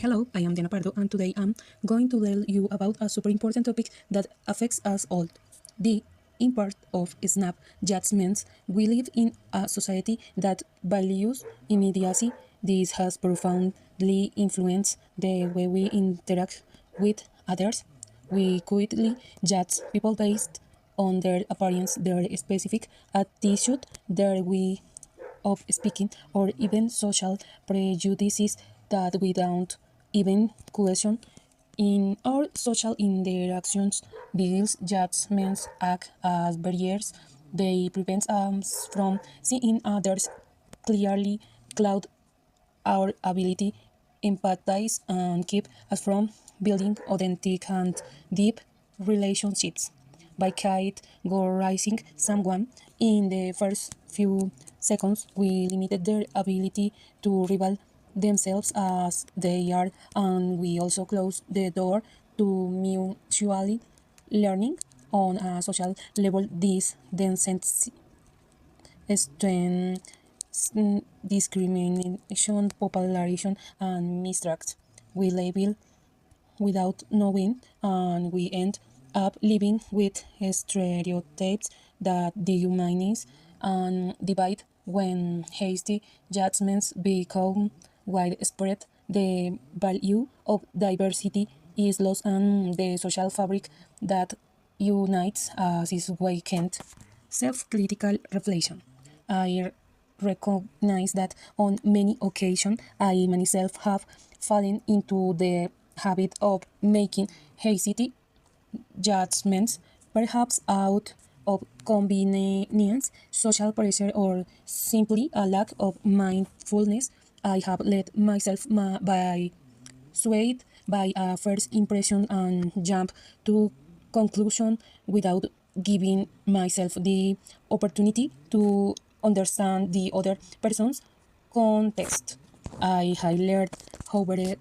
Hello, I am Diana Pardo, and today I'm going to tell you about a super important topic that affects us all: the impact of snap judgments. We live in a society that values immediacy. This has profoundly influenced the way we interact with others. We quickly judge people based on their appearance, their specific attitude, their way of speaking, or even social prejudices that we don't even question. In our social interactions, these judgments act as barriers. They prevent us from seeing others clearly, cloud our ability empathize and keep us from building authentic and deep relationships. By categorizing someone in the first few seconds, we limited their ability to reveal themselves as they are, and we also close the door to mutually learning on a social level. This then sends strength, discrimination, polarization, and mistrust. We label without knowing, and we end up living with stereotypes that dehumanize and divide. When hasty judgments become widespread, the value of diversity is lost, and the social fabric that unites us is weakened. Self-critical reflection. I recognize that on many occasions I myself have fallen into the habit of making hasty judgments, perhaps out of convenience, social pressure, or simply a lack of mindfulness. I have let myself by swayed by a first impression and jump to conclusion without giving myself the opportunity to understand the other person's context. I have learned, however,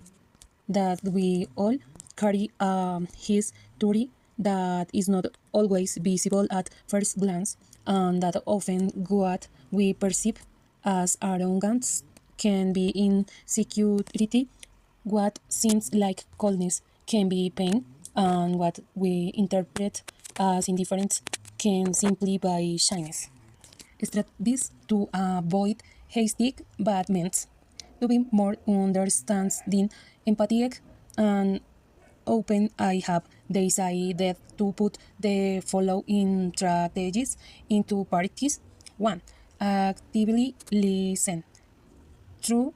that we all carry a history that is not always visible at first glance, and that often what we perceive as arrogance can be insecurity. What seems like coldness can be pain, and what we interpret as indifference can simply be shyness. Strategies to avoid hasty judgments: to be more understanding, empathic, and open. I have decided to put the following strategies into practice. 1. Actively listen. True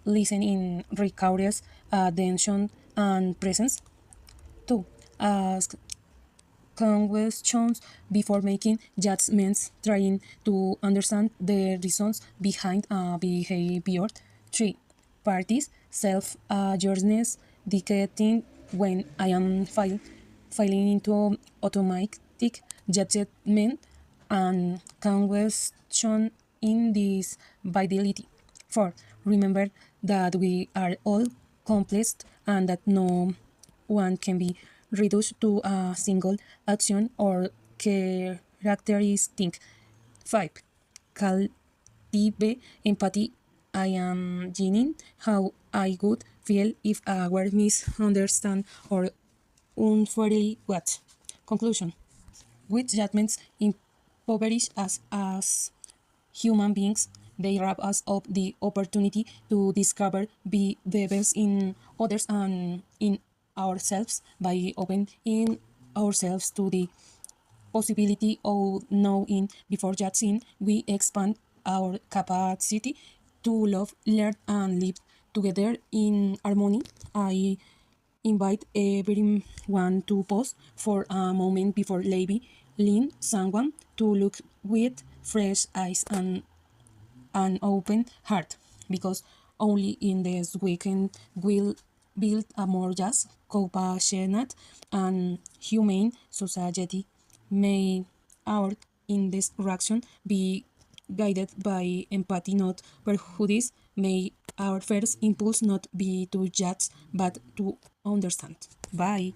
listening requires attention and presence. 2. Ask questions before making judgments, trying to understand the reasons behind a behavior. 3. Practice self-awareness, dictating when I am falling into automatic judgment, and can question in this vitality. 4. Remember that we are all complex and that no one can be reduced to a single action or characteristic. 5. Cultivate empathy. I am imagining how I would feel if I were misunderstood or unfairly watched. Conclusion. With judgments impoverish us as human beings, they rob us of the opportunity to discover the best in others and in ourselves. By opening ourselves to the possibility of knowing before judging, we expand our capacity to love, learn, and live together in harmony. I invite everyone to pause for a moment before labeling someone, to look with fresh eyes and an open heart, because only in this we can will build a more just, compassionate, and humane society. May our interaction be guided by empathy, not prejudice. May our first impulse not be to judge, but to understand. Bye.